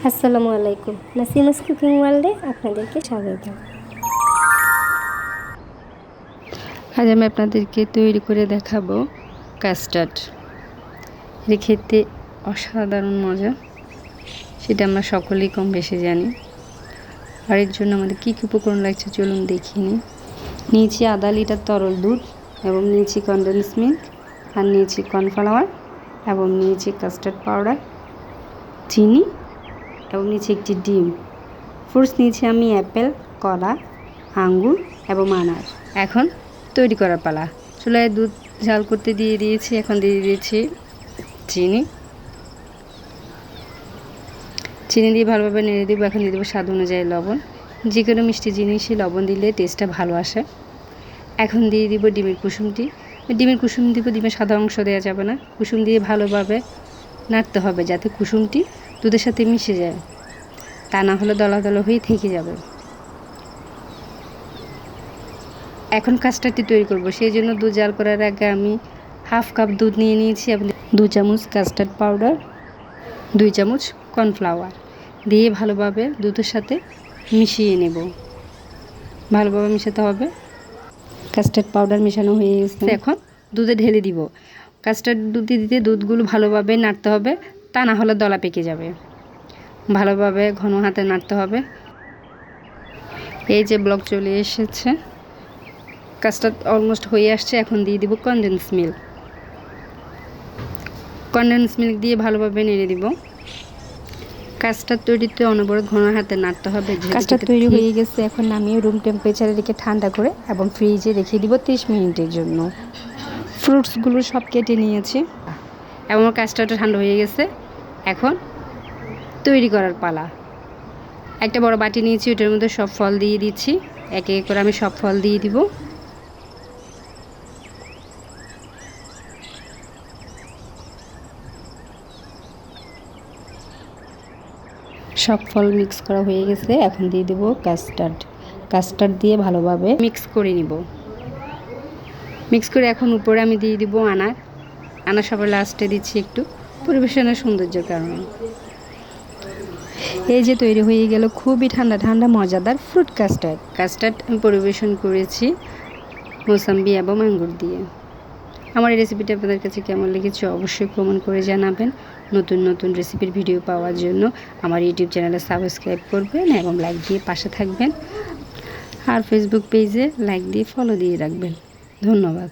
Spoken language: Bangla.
আসসালামু আলাইকুম, নাসিমাস কুকিং ওয়ার্ল্ডে আপনাদেরকে স্বাগত। আজ আমি আপনাদেরকে তৈরি করে দেখাবো কাস্টার্ড। এটা খেতে অসাধারণ মজা, সেটা আমরা সকলেই কম বেশি জানি। আর এর জন্য আমাদের কী কী উপকরণ লাগছে চলুন দেখিনি। নিয়েছি আধা লিটার তরল দুধ, এবং নিয়েছি কনডেন্স মিল্ক, আর নিয়েছি কর্নফ্লাওয়ার, এবং নিয়েছি কাস্টার্ড পাউডার, চিনি, এবং নিয়েছি একটি ডিম। ফ্রুটস নিয়েছি আমি অ্যাপেল, কলা, আঙ্গুর এবং আনার। এখন তৈরি করার পালা। চুলায় দুধ ঝাল করতে দিয়ে দিয়েছি। এখন দিয়ে দিয়েছি চিনি দিয়ে ভালোভাবে নেড়ে দেবো। এখন দিয়ে দেবো স্বাদ অনুযায়ী লবণ। যে কোনো মিষ্টি জিনিসই লবণ দিলে টেস্টটা ভালো আসে। এখন দিয়ে দিব ডিমের কুসুমটি। ডিমের কুসুম দিব, ডিমের সাদা অংশ দেওয়া যাবে না। কুসুম দিয়ে ভালোভাবে নাড়তে হবে যাতে কুসুমটি দুধের সাথে মিশে যায়, তা না হলে দলা দলা হয়ে থেকে যাবে। এখন কাস্টার্ডটি তৈরি করব, সেই জন্য দুধ জাল করার আগে আমি হাফ কাপ দুধ নিয়ে নিয়েছি। আপনি 2 চামচ কাস্টার্ড পাউডার, 2 চামচ কর্নফ্লাওয়ার দিয়ে ভালোভাবে দুধের সাথে মিশিয়ে নেব। ভালোভাবে মেশাতে হবে। কাস্টার্ড পাউডার মেশানো হয়ে গেছে, এখন দুধে ঢেলে দিব। কাস্টার্ড দুধে দিতে দুধগুলো ভালোভাবে নাড়তে হবে, তা না হলে দলা পেকে যাবে। ভালোভাবে ঘন হাতে নাড়তে হবে। এই যে ব্লক চলে এসেছে, কাস্টার্ড অলমোস্ট হয়ে আসছে। এখন দিয়ে দিব কনডেন্স মিল্ক। কনডেন্স মিল্ক দিয়ে ভালোভাবে নেড়ে দিব। কাস্টার্ড তৈরিতে অনবরত ঘন হাতে নাড়তে হবে। কাস্টার্ড তৈরি হয়ে গেছে, এখন নামিয়ে রুম টেম্পারেচারে রেখে ঠান্ডা করে এবং ফ্রিজে রেখে দিব 30 মিনিটের জন্য। ফ্রুটসগুলো সব কেটে নিয়েছি এবং কাস্টার্ডটা ঠান্ডা হয়ে গেছে। এখন তৈরি করার পালা। একটা বড় বাটি নিয়েছি, ওটার মধ্যে সব ফল দিয়ে দিচ্ছি। একে এক করে আমি সব ফল দিয়ে দিব। সব ফল মিক্স করা হয়ে গেছে, এখন দিয়ে দেব কাস্টার্ড দিয়ে ভালোভাবে মিক্স করে নিব। মিক্স করে এখন উপরে আমি দিয়ে দিব আনার সবার লাস্টে দিচ্ছি একটু পরিবেশনের সৌন্দর্যের কারণে। এই যে তৈরি হয়ে গেল খুবই ঠান্ডা ঠান্ডা মজাদার ফ্রুট কাস্টার্ড আমি পরিবেশন করেছি মৌসাম্বি এবং আঙ্গুর দিয়ে। আমার এই রেসিপিটা আপনাদের কাছে কেমন লেগেছে অবশ্যই কমেন্ট করে জানাবেন। নতুন নতুন রেসিপির ভিডিও পাওয়ার জন্য আমার ইউটিউব চ্যানেলে সাবস্ক্রাইব করবেন এবং লাইক দিয়ে পাশে থাকবেন। আর ফেসবুক পেজে লাইক দিয়ে ফলো দিয়ে রাখবেন। ধন্যবাদ।